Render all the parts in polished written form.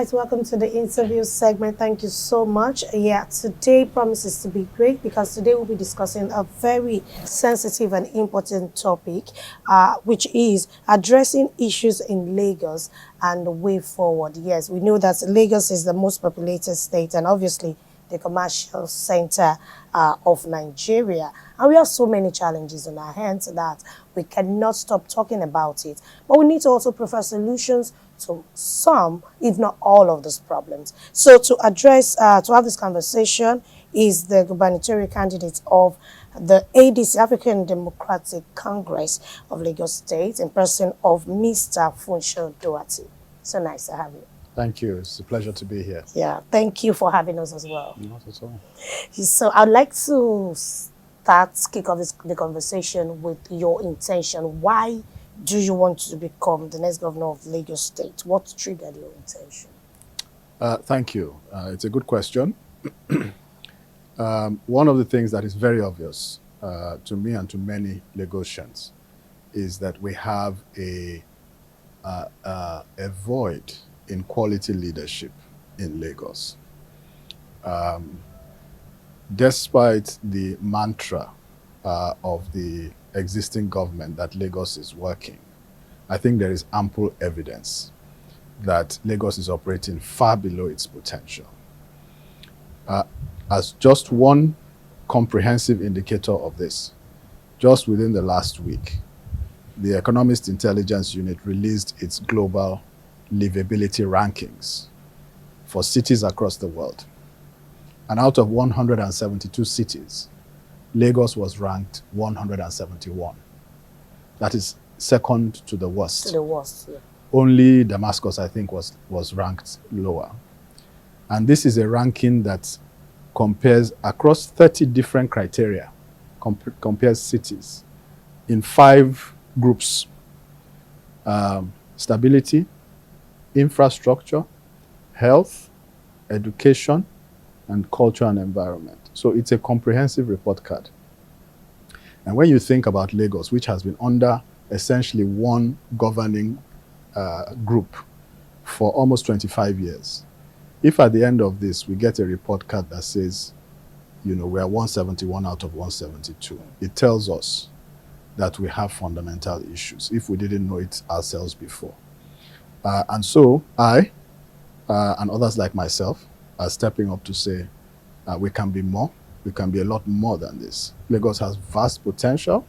right, welcome to the interview segment. Thank you so much. Yeah, today promises to be great because today we'll be discussing a very sensitive and important topic, which is addressing issues in Lagos and the way forward. Yes, we know that Lagos is the most populated state and obviously the commercial center of Nigeria. And we have so many challenges on our hands that we cannot stop talking about it. But we need to also prefer solutions to some, if not all, of those problems. So to address, to have this conversation is the gubernatorial candidate of the ADC, African Democratic Congress of Lagos State, in person of Mr. Funso Doherty. So nice to have you. Thank you. It's a pleasure to be here. Yeah, thank you for having us as well. Not at all. So I'd like to kick off the conversation with your intention. Why do you want to become the next governor of Lagos State? What triggered your intention? Thank you. It's a good question. One of the things that is very obvious to me and to many Lagosians is that we have a void in quality leadership in Lagos. Despite the mantra of the existing government that Lagos is working, I think there is ample evidence that Lagos is operating far below its potential. As just one comprehensive indicator of this, just within the last week, the Economist Intelligence Unit released its global livability rankings for cities across the world. And out of 172 cities, Lagos was ranked 171. That is second to the worst. To the worst, yeah. Only Damascus, I think, was ranked lower. And this is a ranking that compares across 30 different criteria, compares cities in 5 groups: stability, infrastructure, health, education, and culture and environment. So it's a comprehensive report card. And when you think about Lagos, which has been under essentially one governing group for almost 25 years, if at the end of this we get a report card that says, you know, we are 171 out of 172, it tells us that we have fundamental issues if we didn't know it ourselves before. And so I and others like myself are stepping up to say we can be more. We can be a lot more than this. Lagos has vast potential.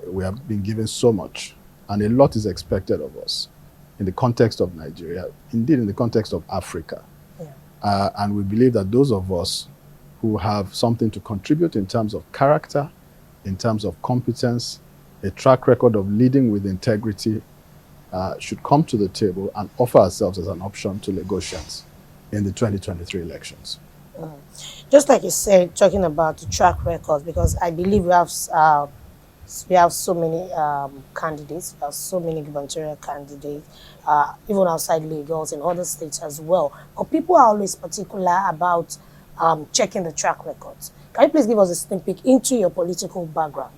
We have been given so much, and a lot is expected of us in the context of Nigeria, indeed in the context of Africa. Yeah. And we believe that those of us who have something to contribute in terms of character, in terms of competence, a track record of leading with integrity, should come to the table and offer ourselves as an option to Lagosians in the 2023 elections. Just like you said, talking about the track record, because I believe we have so many candidates, we have so many gubernatorial candidates, even outside Lagos and other states as well. But people are always particular about checking the track records. Can you please give us a sneak peek into your political background?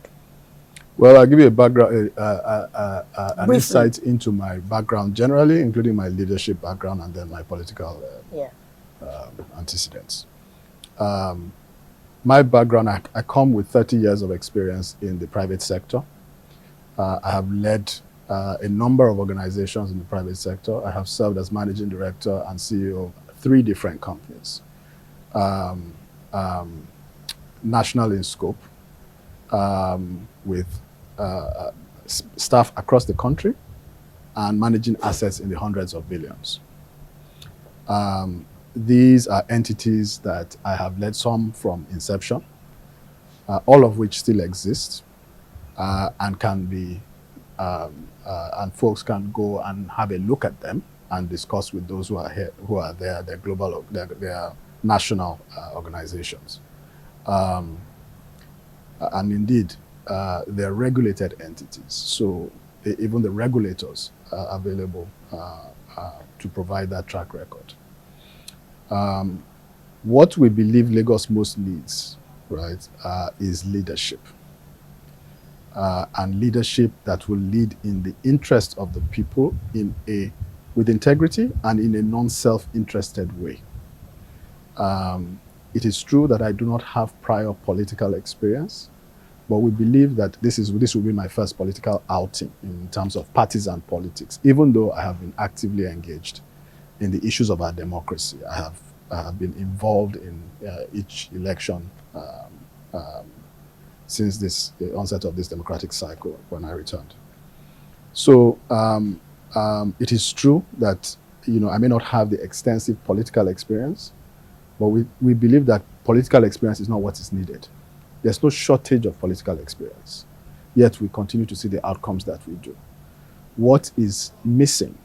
Well, I'll give you a background, an insight into my background generally, including my leadership background and then my political antecedents. My background, I come with 30 years of experience in the private sector. I have led a number of organizations in the private sector. I have served as managing director and CEO of 3 different companies, national in scope, with staff across the country and managing assets in the hundreds of billions. These are entities that I have led, some from inception, all of which still exist and can be, and folks can go and have a look at them and discuss with those who are here, who are there, their global, their national organizations. And indeed, they're regulated entities. So even the regulators are available to provide that track record. What we believe Lagos most needs, right, is leadership. And leadership that will lead in the interest of the people in a with integrity and in a non-self-interested way. It is true that I do not have prior political experience, but we believe that this will be my first political outing in terms of partisan politics, even though I have been actively engaged in the issues of our democracy. I have been involved in each election since the onset of this democratic cycle when I returned. So it is true that I may not have the extensive political experience, but we believe that political experience is not what is needed. There's no shortage of political experience, yet we continue to see the outcomes that we do. What is missing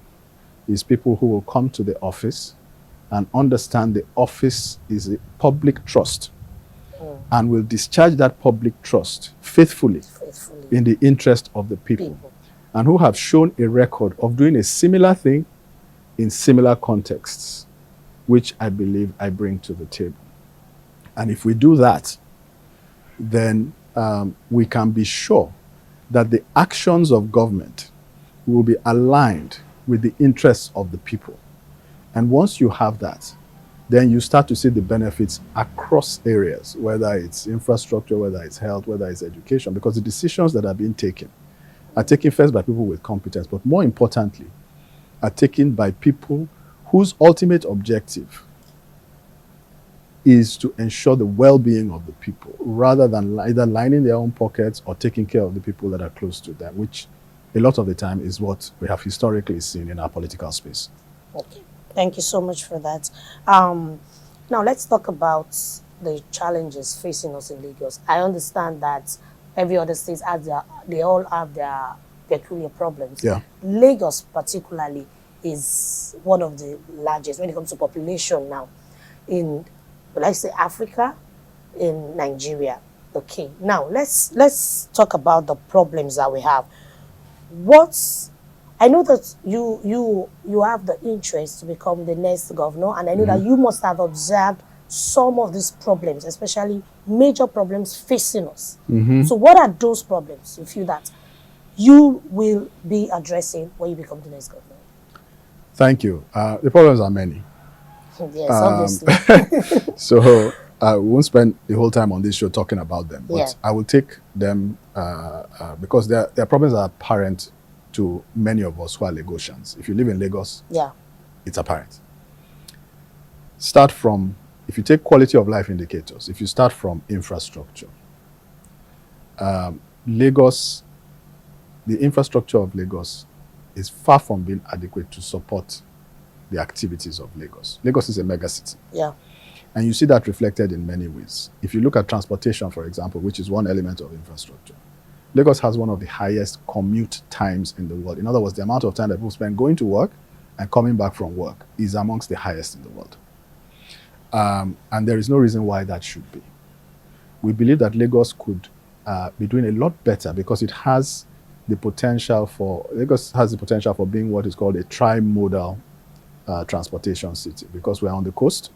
is people who will come to the office and understand the office is a public trust and will discharge that public trust faithfully in the interest of the people, and who have shown a record of doing a similar thing in similar contexts, which I believe I bring to the table. And if we do that, then we can be sure that the actions of government will be aligned with the interests of the people. And once you have that, then you start to see the benefits across areas, whether it's infrastructure, whether it's health, whether it's education, because the decisions that are being taken are taken first by people with competence, but more importantly, are taken by people whose ultimate objective is to ensure the well-being of the people, rather than either lining their own pockets or taking care of the people that are close to them, which a lot of the time is what we have historically seen in our political space. Okay, thank you so much for that. Now let's talk about the challenges facing us in Lagos. I understand that every other state they all have their peculiar problems. Yeah. Lagos particularly is one of the largest when it comes to population now in, let's say, Africa, in Nigeria. Okay, now let's talk about the problems that we have. I know that you have the interest to become the next governor, and I know that you must have observed some of these problems, especially major problems facing us. So what are those problems you feel that you will be addressing when you become the next governor? Thank you. The problems are many. Yes, obviously. So we won't spend the whole time on this show talking about them, but Yeah. I will take them because their problems are apparent to many of us who are Lagosians. If you live in Lagos, Yeah. it's apparent. Start from, if you take quality of life indicators, if you start from infrastructure, Lagos, the infrastructure of Lagos is far from being adequate to support the activities of Lagos. Lagos is a mega city. Yeah. And you see that reflected in many ways. If you look at transportation, for example, which is one element of infrastructure, Lagos has one of the highest commute times in the world. In other words, the amount of time that people spend going to work and coming back from work is amongst the highest in the world. And there is no reason why that should be. We believe that Lagos could be doing a lot better because Lagos has the potential for being what is called a tri-modal transportation city, because we're on the coast.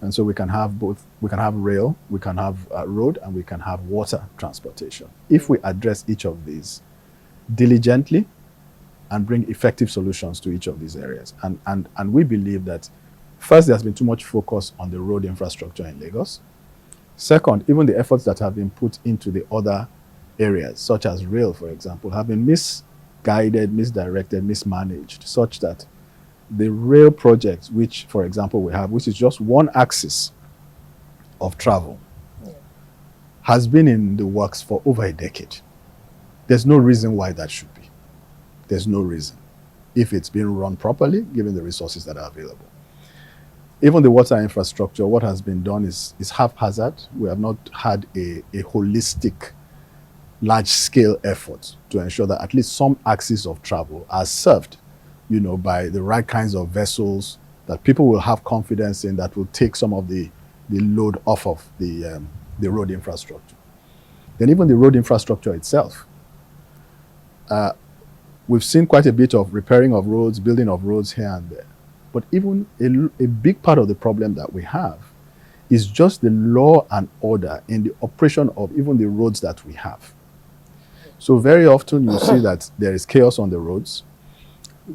And so we can have both. We can have rail, we can have road, and we can have water transportation. If we address each of these diligently and bring effective solutions to each of these areas. And we believe that, first, there's been too much focus on the road infrastructure in Lagos. Second, even the efforts that have been put into the other areas, such as rail, for example, have been misguided, misdirected, mismanaged, such that the rail project, which, for example, we have, which is just one axis of travel, has been in the works for over a decade. There's no reason why that should be. There's no reason. If it's being run properly, given the resources that are available. Even the water infrastructure, what has been done is haphazard. We have not had a holistic, large-scale effort to ensure that at least some axes of travel are served, by the right kinds of vessels that people will have confidence in, that will take some of the load off of the road infrastructure. Then even the road infrastructure itself. We've seen quite a bit of repairing of roads, building of roads here and there. But even a big part of the problem that we have is just the law and order in the operation of even the roads that we have. So very often you see that there is chaos on the roads.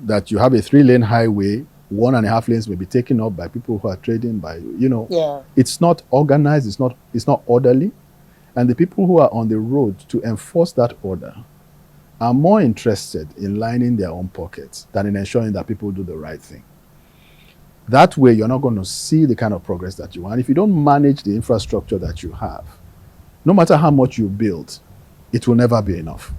that you have a 3-lane highway, 1.5 lanes may be taken up by people who are trading by, Yeah. it's not organized, it's not orderly. And the people who are on the road to enforce that order are more interested in lining their own pockets than in ensuring that people do the right thing. That way, you're not going to see the kind of progress that you want. If you don't manage the infrastructure that you have, no matter how much you build, it will never be enough.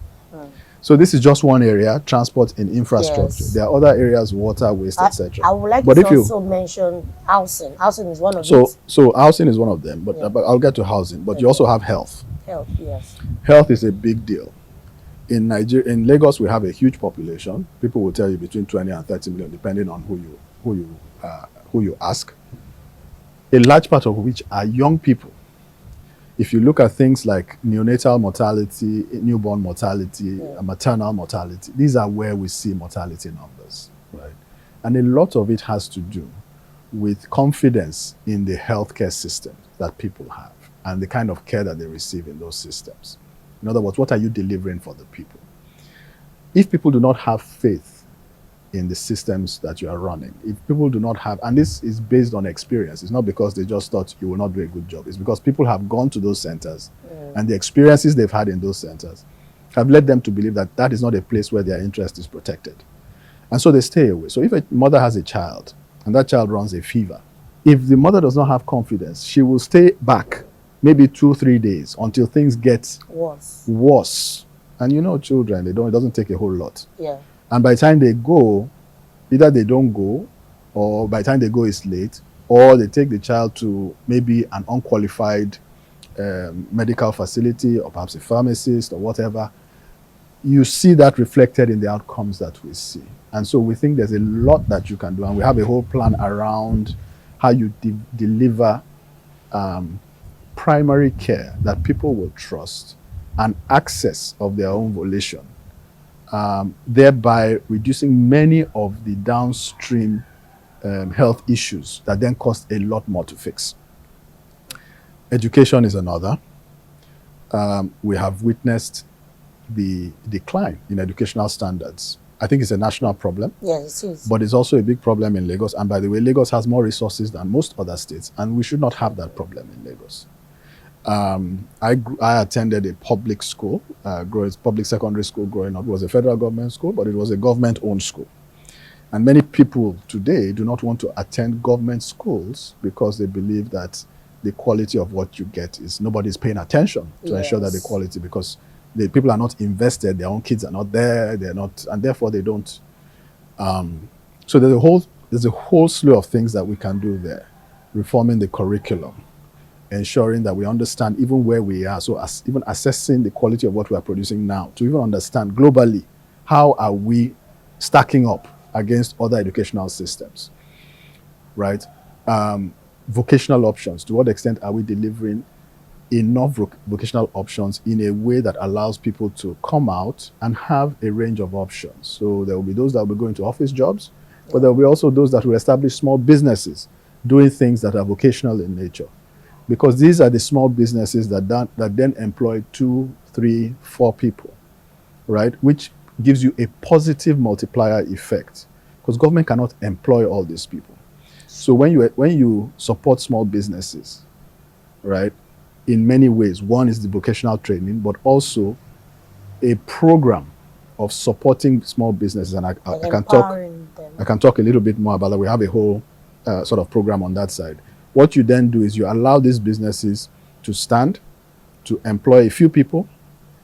So this is just one area, transport and infrastructure. Yes. There are other areas, water, waste, etc. I would like But to if you also mention housing. Housing is one of so it. so housing is one of them, but, Yeah. but I'll get to housing. But you Okay. also have health. Health, yes. Health is a big deal. In Nigeria, in Lagos, we have a huge population. People will tell you between 20 and 30 million, depending on who you ask. A large part of which are young people. If you look at things like neonatal mortality, newborn mortality, maternal mortality, these are where we see mortality numbers, right? And a lot of it has to do with confidence in the healthcare system that people have and the kind of care that they receive in those systems. In other words, what are you delivering for the people? If people do not have faith in the systems that you are running, if people do not have, and this is based on experience, it's not because they just thought you will not do a good job, it's because people have gone to those centers and the experiences they've had in those centers have led them to believe that that is not a place where their interest is protected. And so they stay away. So if a mother has a child and that child runs a fever, if the mother does not have confidence, she will stay back maybe 2-3 days until things get worse. And children, it doesn't take a whole lot. Yeah. And by the time they go, either they don't go, or by the time they go it's late, or they take the child to maybe an unqualified medical facility, or perhaps a pharmacist or whatever. You see that reflected in the outcomes that we see. And so we think there's a lot that you can do, and we have a whole plan around how you deliver primary care that people will trust and access of their own volition, thereby reducing many of the downstream health issues that then cost a lot more to fix. Education is another. We have witnessed the decline in educational standards. I think it's a national problem. Yes, it is. But it's also a big problem in Lagos. And by the way, Lagos has more resources than most other states, and we should not have that problem in Lagos. I attended a public school, public secondary school growing up. It was a federal government school, but it was a government-owned school. And many people today do not want to attend government schools because they believe that the quality of what you get is nobody's paying attention to ensure that the quality, because the people are not invested, their own kids are not there, they're not, and therefore they don't. So there's a whole slew of things that we can do there. Reforming the curriculum, ensuring that we understand even where we are, so even assessing the quality of what we are producing now, to even understand globally, how are we stacking up against other educational systems, right? Vocational options, to what extent are we delivering enough vocational options in a way that allows people to come out and have a range of options? So there will be those that will be going to office jobs, but there will be also those that will establish small businesses doing things that are vocational in nature. Because these are the small businesses that then employ 2, 3, 4 people, right? Which gives you a positive multiplier effect, because government cannot employ all these people. So when you support small businesses, right, in many ways, one is the vocational training, but also a program of supporting small businesses, and I can talk a little bit more about that. We have a whole sort of program on that side. What you then do is you allow these businesses to stand, to employ a few people,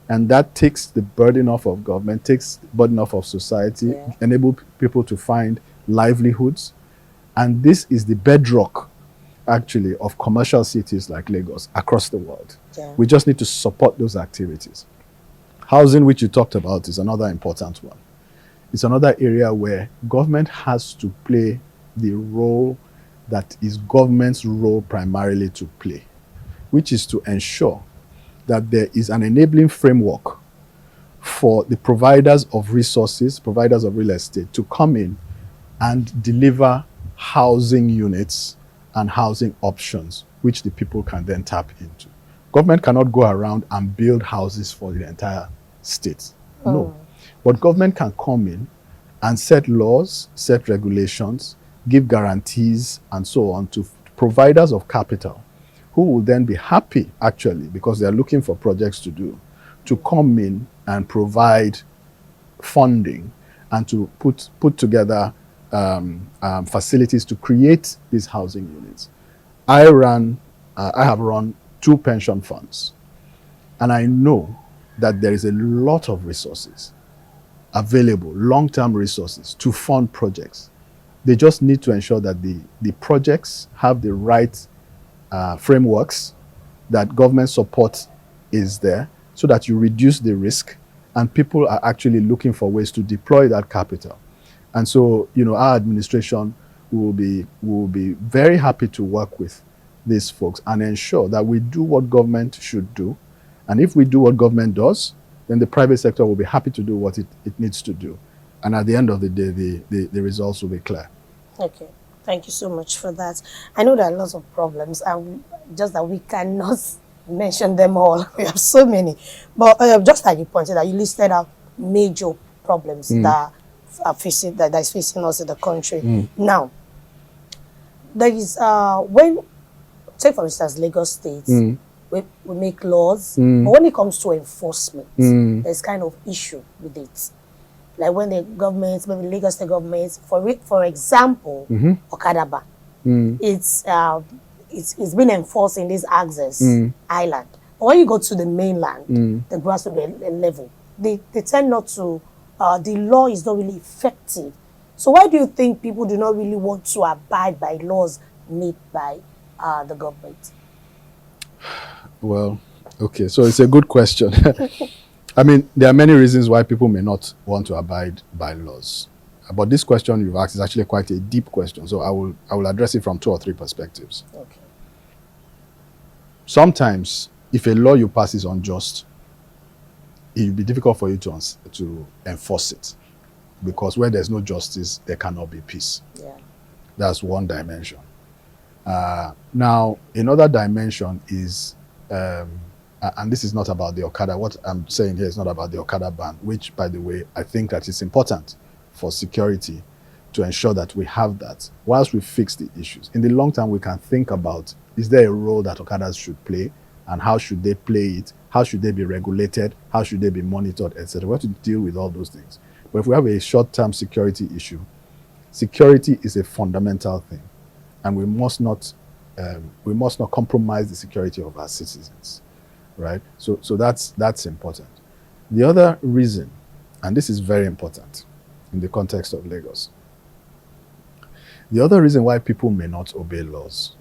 and that takes the burden off of government, takes the burden off of society, enable people to find livelihoods. And this is the bedrock, actually, of commercial cities like Lagos across the world. We just need to support those activities. Housing, which you talked about, is another important one. It's another area where government has to play the role that is government's role primarily to play, which is to ensure that there is an enabling framework for the providers of resources, providers of real estate, to come in and deliver housing units and housing options, which the people can then tap into. Government cannot go around and build houses for the entire state. No. But government can come in and set laws, set regulations, give guarantees, and so on to providers of capital, who will then be happy, actually, because they are looking for projects to do, to come in and provide funding and to put together facilities to create these housing units. I have run 2 pension funds, and I know that there is a lot of resources available, long-term resources to fund projects. They just need to ensure that the projects have the right frameworks, that government support is there, so that you reduce the risk and people are actually looking for ways to deploy that capital. And so, our administration will be very happy to work with these folks and ensure that we do what government should do. And if we do what government does, then the private sector will be happy to do what it needs to do. And at the end of the day, the results will be clear. Okay. Thank you so much for that. I know there are lots of problems, and just that we cannot mention them all. We have so many. But just like you pointed out, you listed out major problems that is facing us in the country. Now, there is when, take for instance, Lagos State, we make laws, but when it comes to enforcement, there's kind of issue with it. Like when the government, maybe Lagos State government, for example, Okada ban, it's been enforced in this access island. But when you go to the mainland, the grassroots level, they tend not to, the law is not really effective. So why do you think people do not really want to abide by laws made by the government? Well, okay, so it's a good question. I mean, there are many reasons why people may not want to abide by laws. But this question you've asked is actually quite a deep question. So I will address it from 2 or 3 perspectives. Okay. Sometimes, if a law you pass is unjust, it will be difficult for you to enforce it. Because where there's no justice, there cannot be peace. Yeah. That's one dimension. Now, another dimension is, and this is not about the Okada. What I'm saying here is not about the Okada ban, which, by the way, I think that it's important for security to ensure that we have that whilst we fix the issues. In the long term, we can think about, is there a role that Okadas should play, and how should they play it? How should they be regulated? How should they be monitored, etc.? We have to deal with all those things. But if we have a short-term security issue, security is a fundamental thing, and we must not compromise the security of our citizens, right? So that's important. The other reason, and this is very important in the context of Lagos, the other reason why people may not obey laws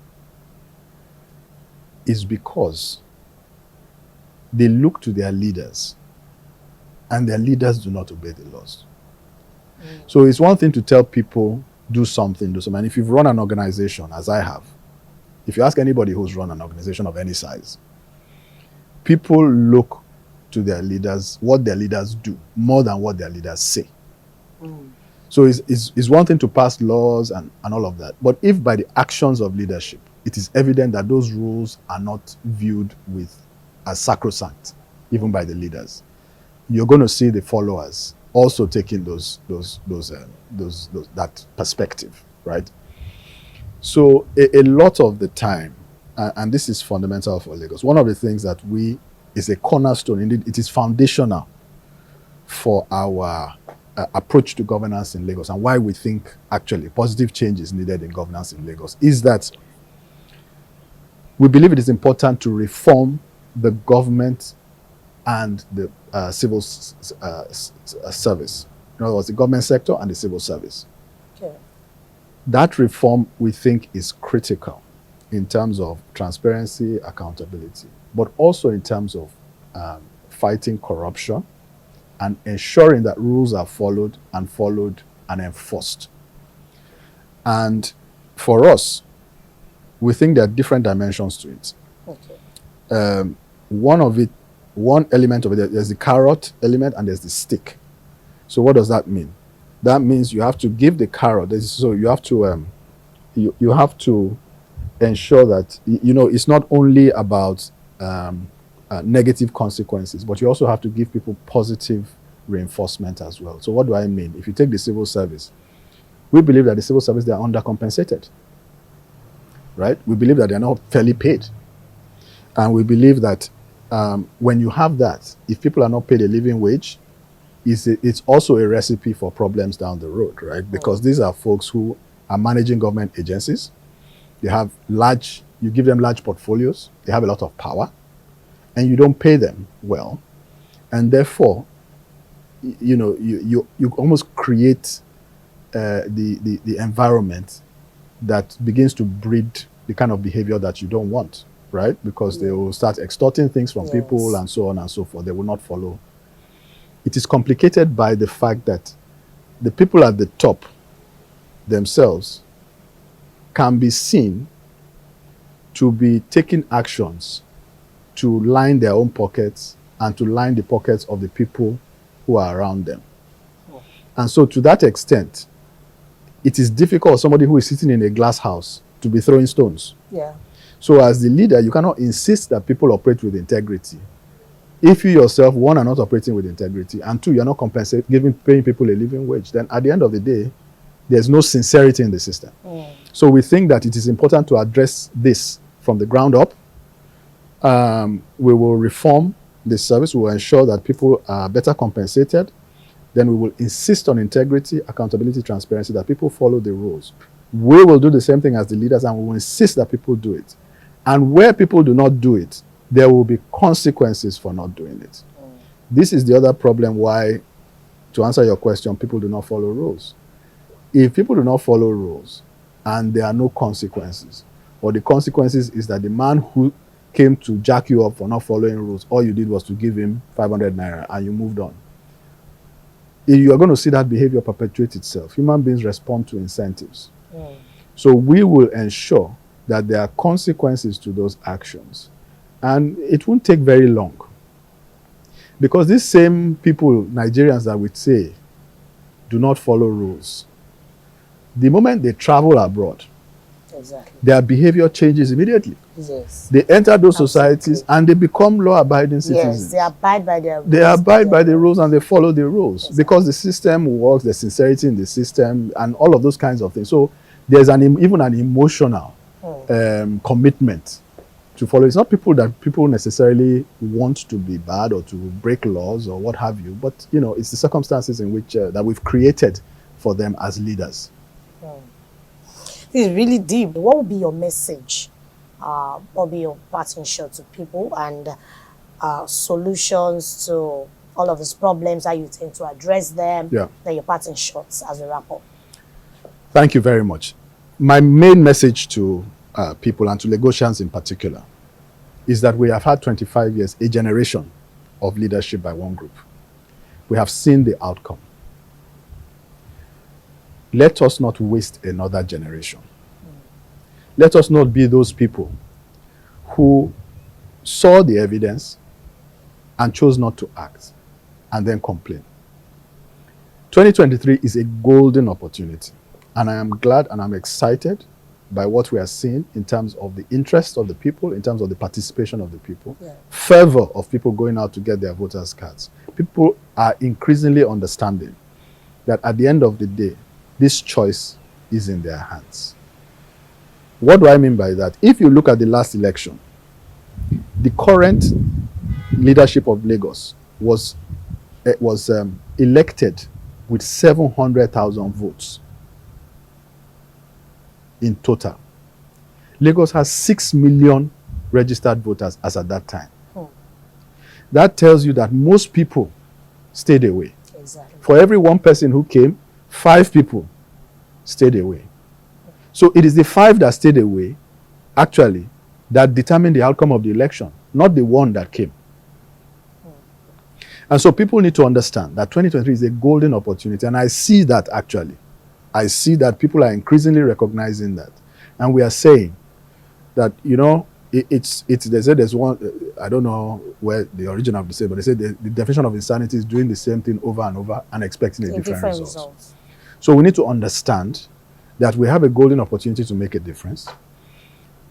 is because they look to their leaders, and their leaders do not obey the laws. So it's one thing to tell people, do something. And if you've run an organization, as I have, if you ask anybody who's run an organization of any size, people look to their leaders, what their leaders do, more than what their leaders say. So it's one thing to pass laws and all of that. But if by the actions of leadership, it is evident that those rules are not viewed as sacrosanct, even by the leaders, you're going to see the followers also taking that perspective, right? So a lot of the time, and this is fundamental for Lagos, one of the things that is a cornerstone, indeed it is foundational for our approach to governance in Lagos, and why we think actually positive change is needed in governance in Lagos, is that we believe it is important to reform the government and the civil service. In other words, the government sector and the civil service. Okay. That reform, we think, is critical in terms of transparency, accountability, but also in terms of fighting corruption and ensuring that rules are followed and enforced. And for us, we think there are different dimensions to it. Okay. One element of it, there's the carrot element and there's the stick. So what does that mean? That means you have to give the carrot. So you have to you have to ensure that it's not only about negative consequences, but you also have to give people positive reinforcement as well. So what do I mean? If you take the civil service, we believe that the civil service, they are undercompensated, right? We believe that they are not fairly paid. And we believe that when you have that, if people are not paid a living wage, it's also a recipe for problems down the road, right? Because these are folks who are managing government agencies. They have you give them large portfolios, they have a lot of power, and you don't pay them well. And therefore, you almost create the environment that begins to breed the kind of behavior that you don't want, right? Because they will start extorting things from people and so on and so forth. They will not follow. It is complicated by the fact that the people at the top themselves can be seen to be taking actions to line their own pockets and to line the pockets of the people who are around them. And so to that extent, it is difficult for somebody who is sitting in a glass house to be throwing stones. Yeah. So as the leader, you cannot insist that people operate with integrity. If you yourself, one, are not operating with integrity, and two, you're not paying people a living wage, then at the end of the day, there's no sincerity in the system. So we think that it is important to address this from the ground up. We will reform the service. We will ensure that people are better compensated. Then we will insist on integrity, accountability, transparency, that people follow the rules. We will do the same thing as the leaders, and we will insist that people do it. And where people do not do it, there will be consequences for not doing it. This is the other problem why, to answer your question, people do not follow rules. If people do not follow rules and there are no consequences, or the consequences is that the man who came to jack you up for not following rules, all you did was to give him 500 naira and you moved on, you are going to see that behavior perpetuate itself. Human beings respond to incentives. So we will ensure that there are consequences to those actions. And it won't take very long. Because these same people, Nigerians that would say, do not follow rules, the moment they travel abroad, their behavior changes immediately. Yes. They enter those societies and they become law-abiding citizens. Yes, they abide by their rules. They abide by the rules and they follow the rules. Because the system works, there's sincerity in the system, and all of those kinds of things. So there's even an emotional commitment to follow. It's not people that people necessarily want to be bad or to break laws or what have you, but it's the circumstances in which that we've created for them as leaders. This is really deep. What would be your message? What would be your parting shot to people and solutions to all of these problems, how you tend to address them? Then your parting shots as a wrap-up. Thank you very much. My main message to people and to Lagosians in particular is that we have had 25 years, a generation of leadership by one group. We have seen the outcome. Let us not waste another generation. Let us not be those people who saw the evidence and chose not to act and then complain. 2023 is a golden opportunity, and I am glad and I'm excited by what we are seeing in terms of the interest of the people, in terms of the participation of the people, fervor of people going out to get their voters' cards. People are increasingly understanding that at the end of the day, this choice is in their hands. What do I mean by that? If you look at the last election, the current leadership of Lagos was elected with 700,000 votes in total. Lagos has 6 million registered voters as at that time. That tells you that most people stayed away. For every one person who came, 5 people stayed away. So it is the 5 that stayed away, actually, that determined the outcome of the election, not the one that came. And so people need to understand that 2023 is a golden opportunity, and I see that actually. I see that people are increasingly recognizing that. And we are saying that, they say there's one, I don't know where the origin of the say, but they say the definition of insanity is doing the same thing over and over and expecting a different result. So we need to understand that we have a golden opportunity to make a difference.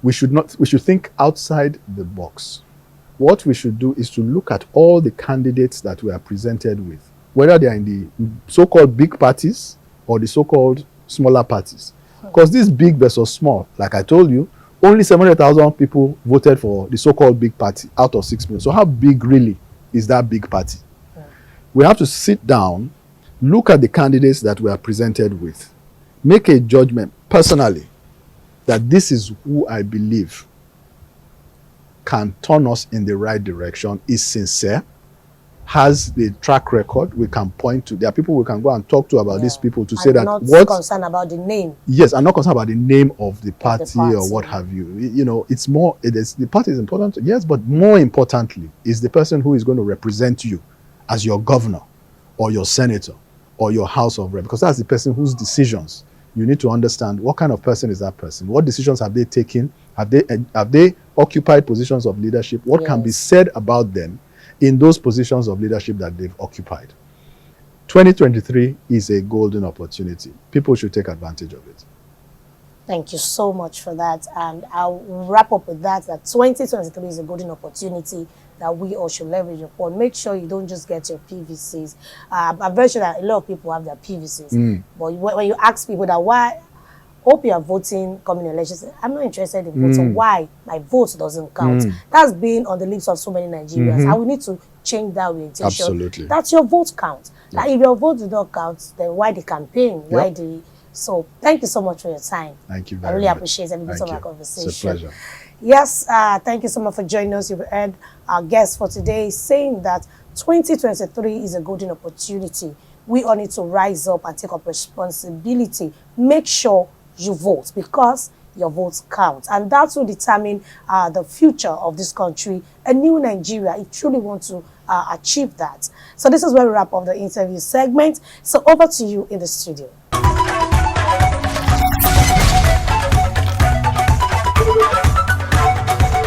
We should think outside the box. What we should do is to look at all the candidates that we are presented with whether they are in the so-called big parties or the so-called smaller parties. Because this big versus small, like I told you, only 700,000 people voted for the so-called big party out of 6 million. So how big really is that big party? We have to sit down, look at the candidates that we are presented with, make a judgment personally that this is who I believe can turn us in the right direction, is sincere, has the track record we can point to. There are people we can go and talk to about these people to say that not what concerned about the name. Yes, I'm not concerned about the name of the party or what have you. You know, it's more, the party is important, yes, but more importantly is the person who is going to represent you as your governor or your senator or your House of Rep, because that's the person whose decisions you need to understand. What kind of person is that person? What decisions have they taken? Have they occupied positions of leadership? What can be said about them in those positions of leadership that they've occupied? 2023 is a golden opportunity. People should take advantage of it. Thank you so much for that. And I'll wrap up with that 2023 is a golden opportunity that we all should leverage upon. Make sure you don't just get your PVCs. I'm very sure that a lot of people have their PVCs. But when you ask people that why, hope you are voting coming elections, I'm not interested in voting. Why? My vote doesn't count. That's been on the lips of so many Nigerians. And we need to change that orientation. Absolutely. That's your vote count. Like if your vote does not count, then why the campaign? Why the... So thank you so much for your time. Thank you very much. I really appreciate every bit of our conversation. It's a pleasure. Yes, thank you so much for joining us. You've heard our guest for today saying that 2023 is a golden opportunity. We all need to rise up and take up responsibility. Make sure you vote because your votes count. And that will determine the future of this country, a new Nigeria. If you truly want to achieve that. So this is where we wrap up the interview segment. So over to you in the studio.